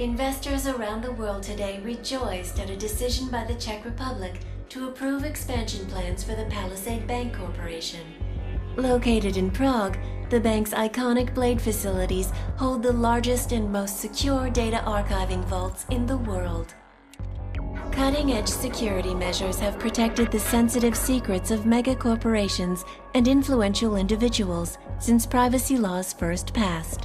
Investors around the world today rejoiced at a decision by the Czech Republic to approve expansion plans for the Palisade Bank Corporation. Located in Prague, the bank's iconic Blade facilities hold the largest and most secure data archiving vaults in the world. Cutting-edge security measures have protected the sensitive secrets of mega corporations and influential individuals since privacy laws first passed.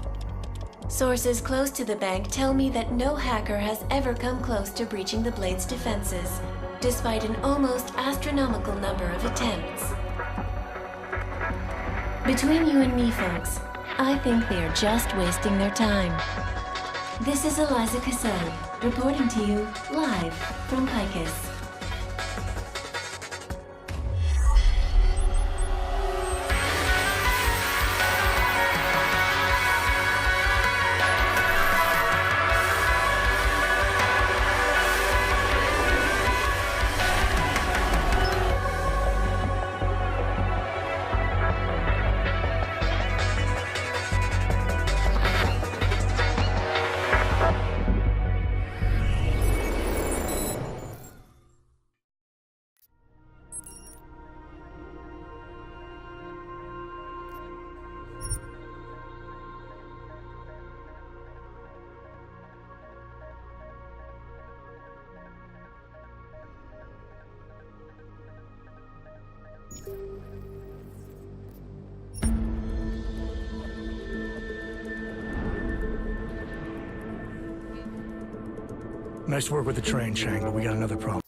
Sources close to the bank tell me that no hacker has ever come close to breaching the Blade's defenses, despite an almost astronomical number of attempts. Between you and me, folks, I think they are just wasting their time. This is Eliza Caselli, reporting to you live from Picus. Nice work with the train, Shang, but we got another problem.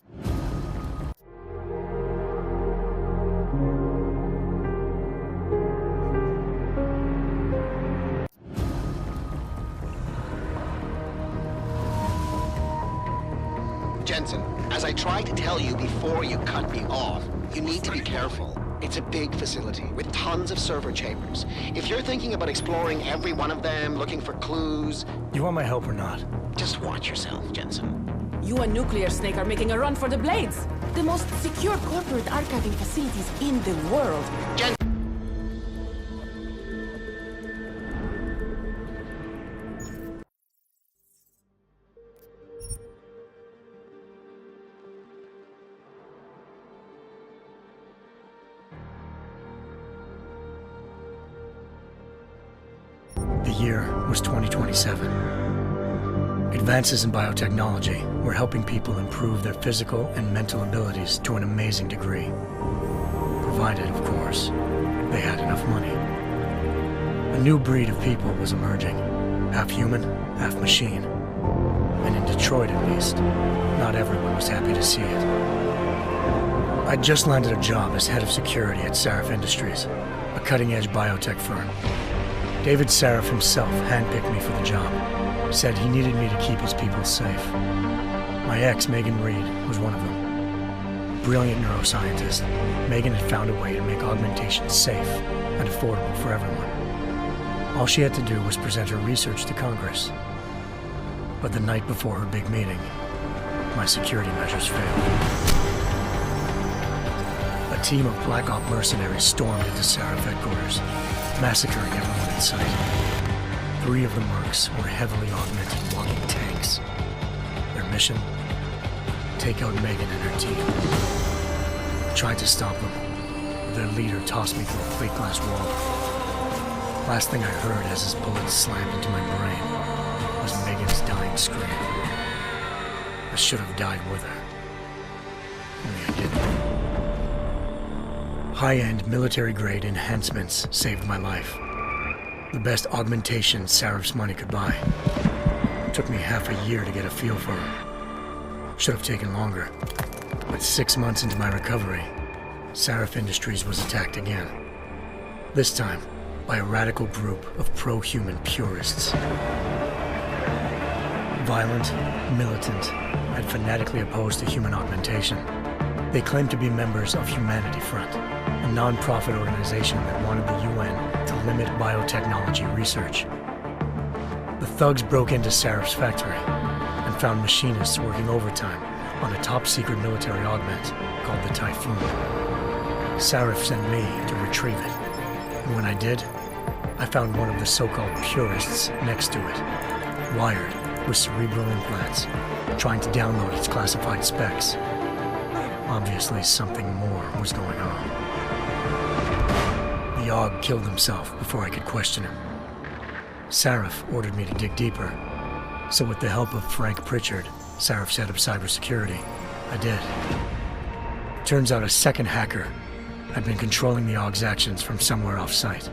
Jensen, as I tried to tell you before you cut me off, you need to be careful. It's a big facility with tons of server chambers. If you're thinking about exploring every one of them, looking for clues... You want my help or not? Just watch yourself, Jensen. You and Nuclear Snake are making a run for the Blades! The most secure corporate archiving facilities in the world. The year was 2027. Advances in biotechnology were helping people improve their physical and mental abilities to an amazing degree. Provided, of course, they had enough money. A new breed of people was emerging, half human, half machine. And in Detroit at least, not everyone was happy to see it. I'd just landed a job as head of security at Sarif Industries, a cutting-edge biotech firm. David Sarif himself handpicked me for the job. Said he needed me to keep his people safe. My ex, Megan Reed, was one of them. Brilliant neuroscientist, Megan had found a way to make augmentation safe and affordable for everyone. All she had to do was present her research to Congress. But the night before her big meeting, my security measures failed. A team of Black Op mercenaries stormed into Sarif headquarters, massacring everyone in sight. 3 of the mercs were heavily augmented walking tanks. Their mission? Take out Megan and her team. I tried to stop them, but their leader tossed me through a plate glass wall. Last thing I heard as his bullets slammed into my brain was Megan's dying scream. I should have died with her. Only I didn't. High-end military-grade enhancements saved my life. The best augmentation Sarif's money could buy. It took me half a year to get a feel for her. Should have taken longer. But 6 months into my recovery, Sarif Industries was attacked again. This time, by a radical group of pro-human purists. Violent, militant, and fanatically opposed to human augmentation. They claimed to be members of Humanity Front, a non-profit organization that wanted the UN to limit biotechnology research. The thugs broke into Sarif's factory and found machinists working overtime on a top-secret military augment called the Typhoon. Sarif sent me to retrieve it, and when I did, I found one of the so-called purists next to it, wired with cerebral implants, trying to download its classified specs. Obviously, something more was going on. The Og killed himself before I could question him. Sarif ordered me to dig deeper, so with the help of Frank Pritchard, Sarif's head of cybersecurity, I did. Turns out a second hacker had been controlling the Og's actions from somewhere off-site.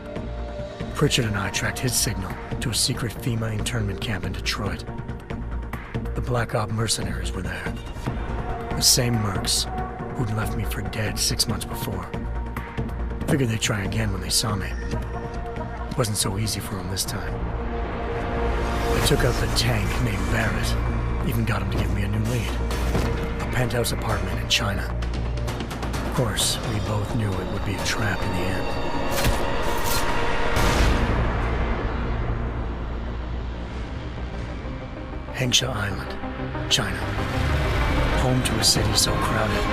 Pritchard and I tracked his signal to a secret FEMA internment camp in Detroit. The Black Op mercenaries were there. The same mercs who'd left me for dead 6 months before. Figured they'd try again when they saw me. Wasn't so easy for them this time. I took out the tank named Barrett, even got him to give me a new lead. A penthouse apartment in China. Of course, we both knew it would be a trap in the end. Hengsha Island, China. Home to a city so crowded,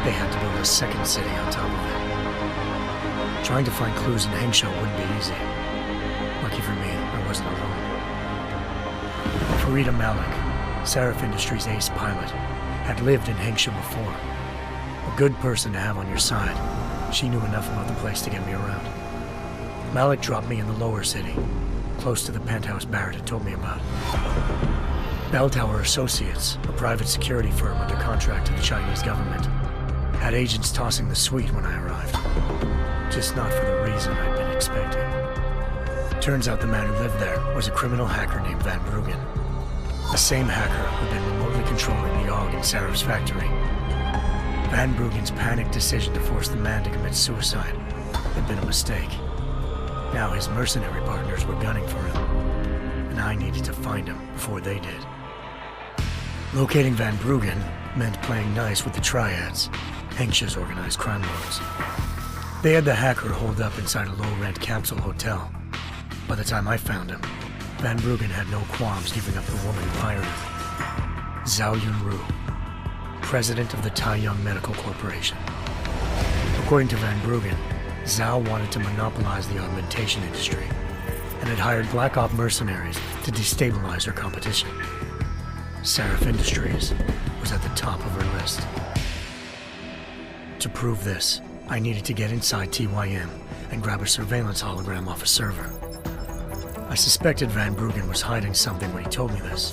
they had to build a second city on top of it. Trying to find clues in Hengsha wouldn't be easy. Lucky for me, I wasn't alone. Farida Malik, Sarif Industries' ace pilot, had lived in Hengsha before. A good person to have on your side. She knew enough about the place to get me around. Malik dropped me in the lower city, close to the penthouse Barrett had told me about. Bell Tower Associates, a private security firm under contract to the Chinese government, had agents tossing the suite when I arrived. Just not for the reason I'd been expecting. Turns out the man who lived there was a criminal hacker named Van Bruggen. The same hacker who'd been remotely controlling the Og in Sarif's factory. Van Bruggen's panicked decision to force the man to commit suicide had been a mistake. Now his mercenary partners were gunning for him, and I needed to find him before they did. Locating Van Bruggen meant playing nice with the Triads, Hengsha's organized crime lords. They had the hacker holed up inside a low-rent capsule hotel. By the time I found him, Van Bruggen had no qualms giving up the woman who hired him. Zhao Yunru, president of the Taiyang Medical Corporation. According to Van Bruggen, Zhao wanted to monopolize the augmentation industry and had hired Black Op mercenaries to destabilize her competition. Sarif Industries was at the top of her list. To prove this, I needed to get inside TYM and grab a surveillance hologram off a server. I suspected Van Bruggen was hiding something when he told me this,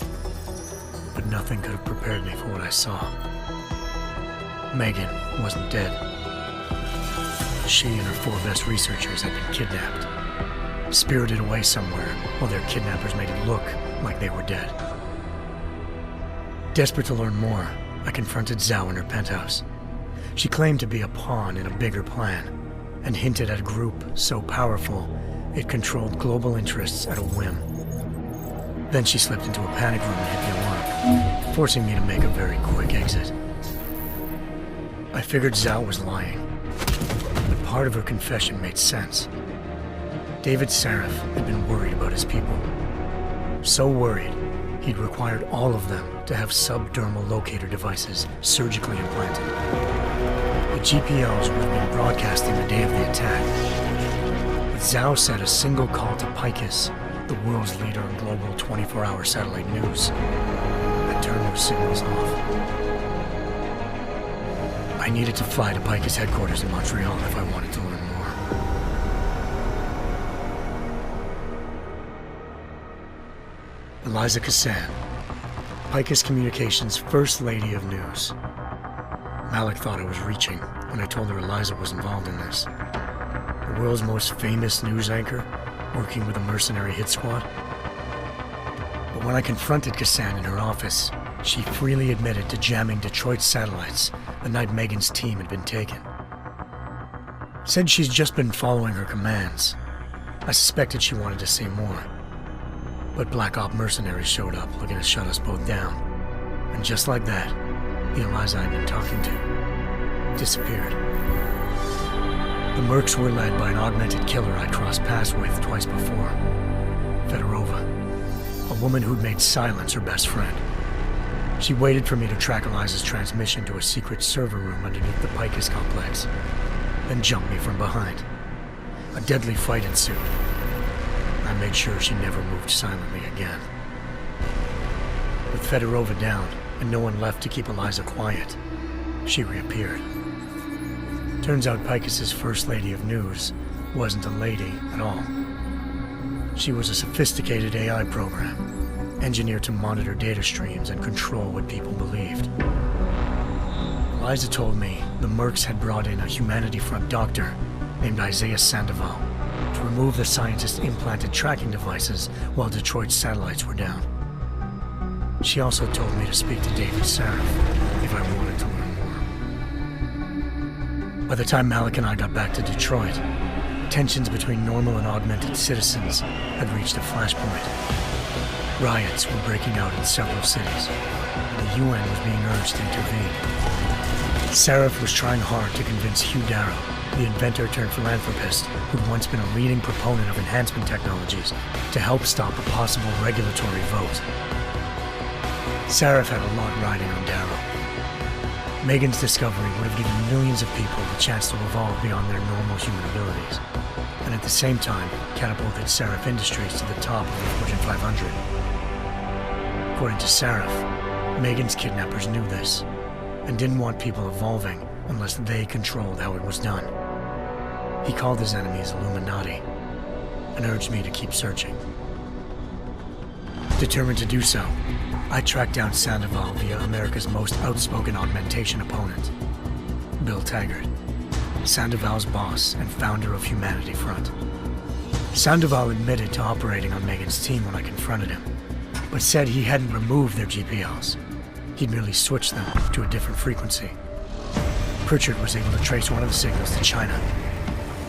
but nothing could have prepared me for what I saw. Megan wasn't dead. She and her 4 best researchers had been kidnapped, spirited away somewhere while their kidnappers made it look like they were dead. Desperate to learn more, I confronted Zhao in her penthouse. She claimed to be a pawn in a bigger plan, and hinted at a group so powerful it controlled global interests at a whim. Then she slipped into a panic room and hit the alarm, forcing me to make a very quick exit. I figured Zhao was lying, but part of her confession made sense. David Sarif had been worried about his people. So worried, he'd required all of them to have subdermal locator devices surgically implanted. The GPOs would have been broadcasting the day of the attack. But Zhao said a single call to Picus, the world's leader in global 24-hour satellite news, had turned those signals off. I needed to fly to Picus headquarters in Montreal if I wanted to learn more. Eliza Cassan, Picus Communications' First Lady of News. Malik thought I was reaching when I told her Eliza was involved in this. The world's most famous news anchor, working with a mercenary hit squad. But when I confronted Cassan in her office, she freely admitted to jamming Detroit's satellites the night Megan's team had been taken. Said she's just been following her commands. I suspected she wanted to say more. But Black Op mercenaries showed up looking to shut us both down. And just like that, the Eliza I'd been talking to disappeared. The mercs were led by an augmented killer I'd crossed paths with twice before. Fedorova, a woman who'd made silence her best friend. She waited for me to track Eliza's transmission to a secret server room underneath the Picus complex, then jumped me from behind. A deadly fight ensued. I made sure she never moved silently again. With Fedorova down, and no one left to keep Eliza quiet, she reappeared. Turns out Picus's First Lady of News wasn't a lady at all. She was a sophisticated AI program, engineered to monitor data streams and control what people believed. Eliza told me the Mercs had brought in a Humanity Front doctor named Isaiah Sandoval to remove the scientist's implanted tracking devices while Detroit's satellites were down. She also told me to speak to David Sarif if I wanted to learn more. By the time Malik and I got back to Detroit, tensions between normal and augmented citizens had reached a flashpoint. Riots were breaking out in several cities, and the UN was being urged to intervene. Sarif was trying hard to convince Hugh Darrow, the inventor turned philanthropist who'd once been a leading proponent of enhancement technologies, to help stop a possible regulatory vote. Sarif had a lot riding on Darrow. Megan's discovery would have given millions of people the chance to evolve beyond their normal human abilities, and at the same time catapulted Sarif Industries to the top of the Fortune 500. According to Sarif, Megan's kidnappers knew this, and didn't want people evolving unless they controlled how it was done. He called his enemies Illuminati, and urged me to keep searching. Determined to do so, I tracked down Sandoval via America's most outspoken augmentation opponent, Bill Taggart, Sandoval's boss and founder of Humanity Front. Sandoval admitted to operating on Megan's team when I confronted him, but said he hadn't removed their GPLs. He'd merely switched them to a different frequency. Pritchard was able to trace one of the signals to China.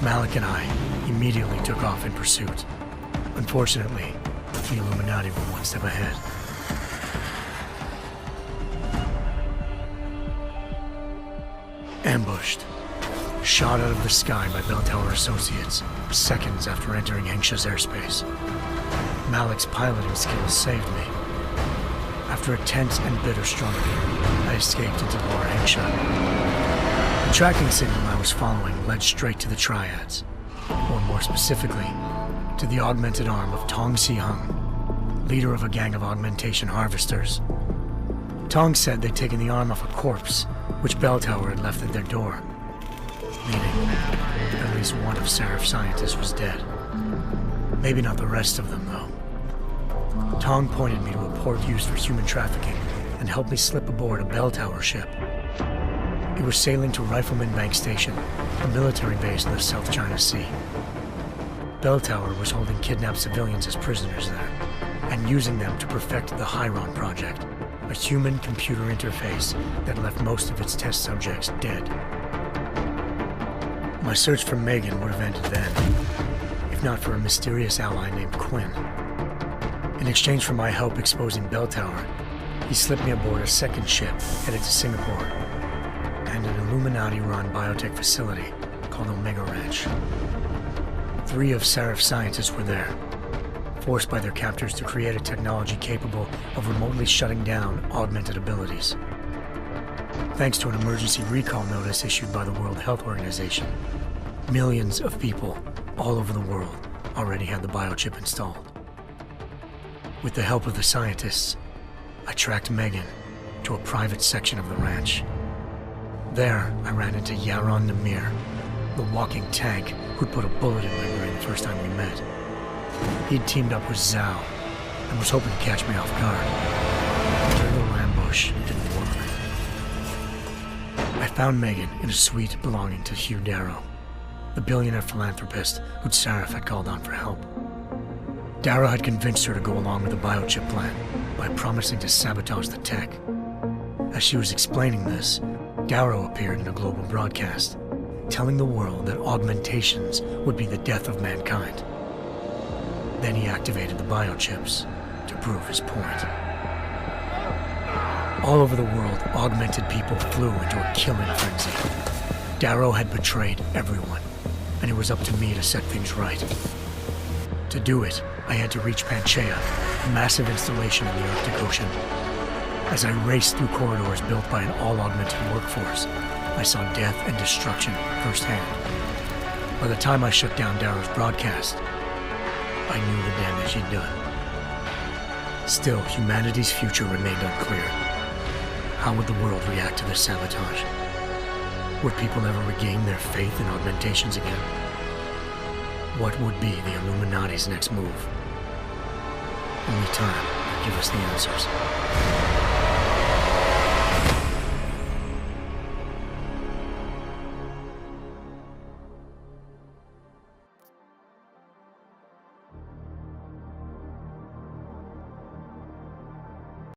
Malik and I immediately took off in pursuit. Unfortunately, the Illuminati were one step ahead. Ambushed. Shot out of the sky by Bell Tower Associates, seconds after entering Hengsha's airspace. Malik's piloting skills saved me. After a tense and bitter struggle, I escaped into Lower Hengsha. The tracking signal I was following led straight to the Triads, or more specifically, to the augmented arm of Tong Si-hung, leader of a gang of augmentation harvesters. Tong said they'd taken the arm off a corpse, which Bell Tower had left at their door, meaning at least one of Sarif's scientists was dead. Maybe not the rest of them, though. Tong pointed me to a port used for human trafficking and helped me slip aboard a Bell Tower ship. It was sailing to Rifleman Bank Station, a military base in the South China Sea. Bell Tower was holding kidnapped civilians as prisoners there, and using them to perfect the Hyron Project, a human-computer interface that left most of its test subjects dead. My search for Megan would have ended then, if not for a mysterious ally named Quinn. In exchange for my help exposing Bell Tower, he slipped me aboard a second ship headed to Singapore, and an Illuminati-run biotech facility called Omega Ranch. 3 of Sarif's scientists were there, forced by their captors to create a technology capable of remotely shutting down augmented abilities. Thanks to an emergency recall notice issued by the World Health Organization, millions of people all over the world already had the biochip installed. With the help of the scientists, I tracked Megan to a private section of the ranch. There, I ran into Yaron Namir, the walking tank who'd put a bullet in my brain the first time we met. He'd teamed up with Zhao and was hoping to catch me off guard. Their little ambush didn't work. I found Megan in a suite belonging to Hugh Darrow, the billionaire philanthropist who'd Sarif had called on for help. Darrow had convinced her to go along with the biochip plan by promising to sabotage the tech. As she was explaining this, Darrow appeared in a global broadcast, telling the world that augmentations would be the death of mankind. Then he activated the biochips to prove his point. All over the world, augmented people flew into a killing frenzy. Darrow had betrayed everyone, and it was up to me to set things right. To do it, I had to reach Panchaea, a massive installation in the Arctic Ocean. As I raced through corridors built by an all-augmented workforce, I saw death and destruction firsthand. By the time I shut down Darrow's broadcast, I knew the damage he'd done. Still, humanity's future remained unclear. How would the world react to their sabotage? Would people ever regain their faith in augmentations again? What would be the Illuminati's next move? Only time could give us the answers.